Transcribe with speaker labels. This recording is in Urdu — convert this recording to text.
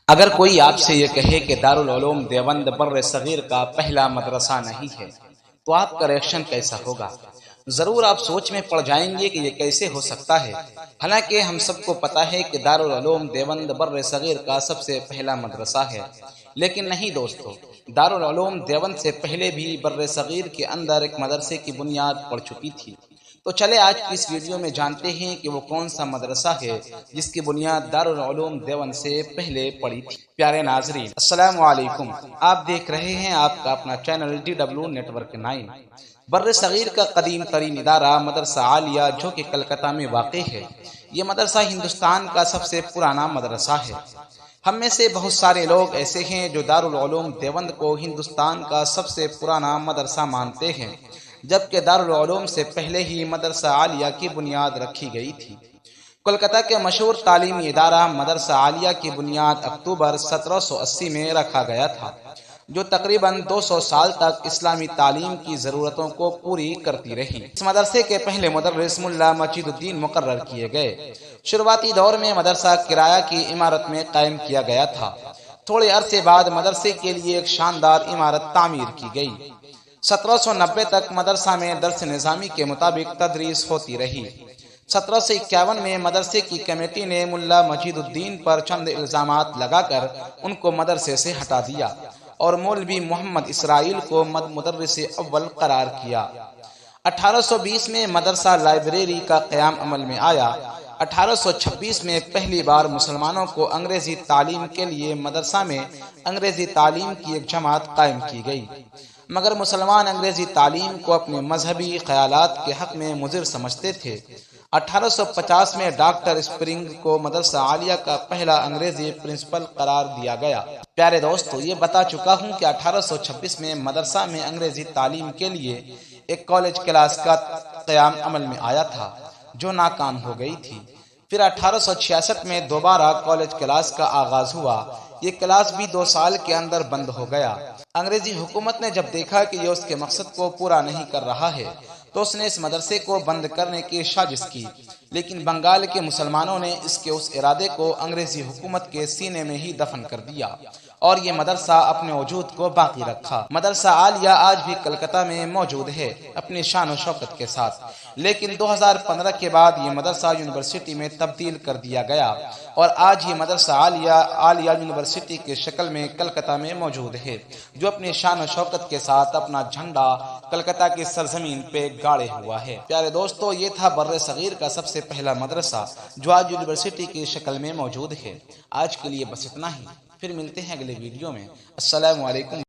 Speaker 1: اگر کوئی آپ سے یہ کہے کہ دارالعلوم دیوبند بر صغیر کا پہلا مدرسہ نہیں ہے تو آپ کا ریئیکشن کیسا ہوگا؟ ضرور آپ سوچ میں پڑ جائیں گے کہ یہ کیسے ہو سکتا ہے، حالانکہ ہم سب کو پتا ہے کہ دارالعلوم دیوبند بر صغیر کا سب سے پہلا مدرسہ ہے۔ لیکن نہیں دوستو، دارالعلوم دیوبند سے پہلے بھی بر صغیر کے اندر ایک مدرسے کی بنیاد پڑ چکی تھی۔ تو چلے آج کی اس ویڈیو میں جانتے ہیں کہ وہ کون سا مدرسہ ہے جس کی بنیاد دارالعلوم دیوبند سے پہلے پڑی تھی۔ پیارے ناظرین، السلام علیکم، آپ دیکھ رہے ہیں آپ کا اپنا چینل DW نیٹورک 9۔ بر صغیر کا قدیم ترین ادارہ مدرسہ عالیہ جو کہ کلکتہ میں واقع ہے، یہ مدرسہ ہندوستان کا سب سے پرانا مدرسہ ہے۔ ہم میں سے بہت سارے لوگ ایسے ہیں جو دارالعلوم دیوبند کو ہندوستان کا سب سے پرانا مدرسہ مانتے ہیں، جبکہ دارالعلوم سے پہلے ہی مدرسہ عالیہ کی بنیاد رکھی گئی تھی۔ کولکتہ کے مشہور تعلیمی ادارہ مدرسہ عالیہ کی بنیاد اکتوبر 1780 میں رکھا گیا تھا، جو تقریباً 200 سال تک اسلامی تعلیم کی ضرورتوں کو پوری کرتی رہی۔ اس مدرسے کے پہلے مدرس ملا مجید الدین مقرر کیے گئے۔ شروعاتی دور میں مدرسہ کرایہ کی عمارت میں قائم کیا گیا تھا۔ تھوڑے عرصے بعد مدرسے کے لیے ایک شاندار عمارت تعمیر کی گئی۔ 1790 تک مدرسہ میں درس نظامی کے مطابق تدریس ہوتی رہی۔ 1751 میں مدرسے کی کمیٹی نے ملا مجید الدین پر چند الزامات لگا کر ان کو مدرسے سے ہٹا دیا اور مولوی محمد اسرائیل کو مدرس اول قرار کیا۔ 1820 میں مدرسہ لائبریری کا قیام عمل میں آیا۔ 1826 میں پہلی بار مسلمانوں کو انگریزی تعلیم کے لیے مدرسہ میں انگریزی تعلیم کی ایک جماعت قائم کی گئی، مگر مسلمان انگریزی تعلیم کو اپنے مذہبی خیالات کے حق میں مضر سمجھتے تھے۔ 1850 میں ڈاکٹر اسپرنگ کو مدرسہ عالیہ کا پہلا انگریزی پرنسپل قرار دیا گیا۔ پیارے دوستو، یہ بتا چکا ہوں کہ 1826 میں مدرسہ میں انگریزی تعلیم کے لیے ایک کالج کلاس کا قیام عمل میں آیا تھا جو ناکام ہو گئی تھی۔ پھر 1866 میں دوبارہ کالج کلاس کا آغاز ہوا۔ یہ کلاس بھی 2 سال کے اندر بند ہو گیا۔ انگریزی حکومت نے جب دیکھا کہ یہ اس کے مقصد کو پورا نہیں کر رہا ہے تو اس نے اس مدرسے کو بند کرنے کی سازش کی، لیکن بنگال کے مسلمانوں نے اس ارادے کو انگریزی حکومت کے سینے میں ہی دفن کر دیا اور یہ مدرسہ اپنے وجود کو باقی رکھا۔ مدرسہ عالیہ آج بھی کلکتہ میں موجود ہے اپنی شان و شوکت کے ساتھ، لیکن 2015 کے بعد یہ مدرسہ یونیورسٹی میں تبدیل کر دیا گیا اور آج یہ مدرسہ عالیہ یونیورسٹی کے شکل میں کلکتہ میں موجود ہے، جو اپنی شان و شوکت کے ساتھ اپنا جھنڈا کلکتہ کی سرزمین پہ گاڑے ہوا ہے۔ پیارے دوستو، یہ تھا بر صغیر کا سب سے پہلا مدرسہ جو آج یونیورسٹی کی شکل میں موجود ہے۔ آج کے لیے بس اتنا ہی، پھر ملتے ہیں اگلے ویڈیو میں۔ السلام علیکم۔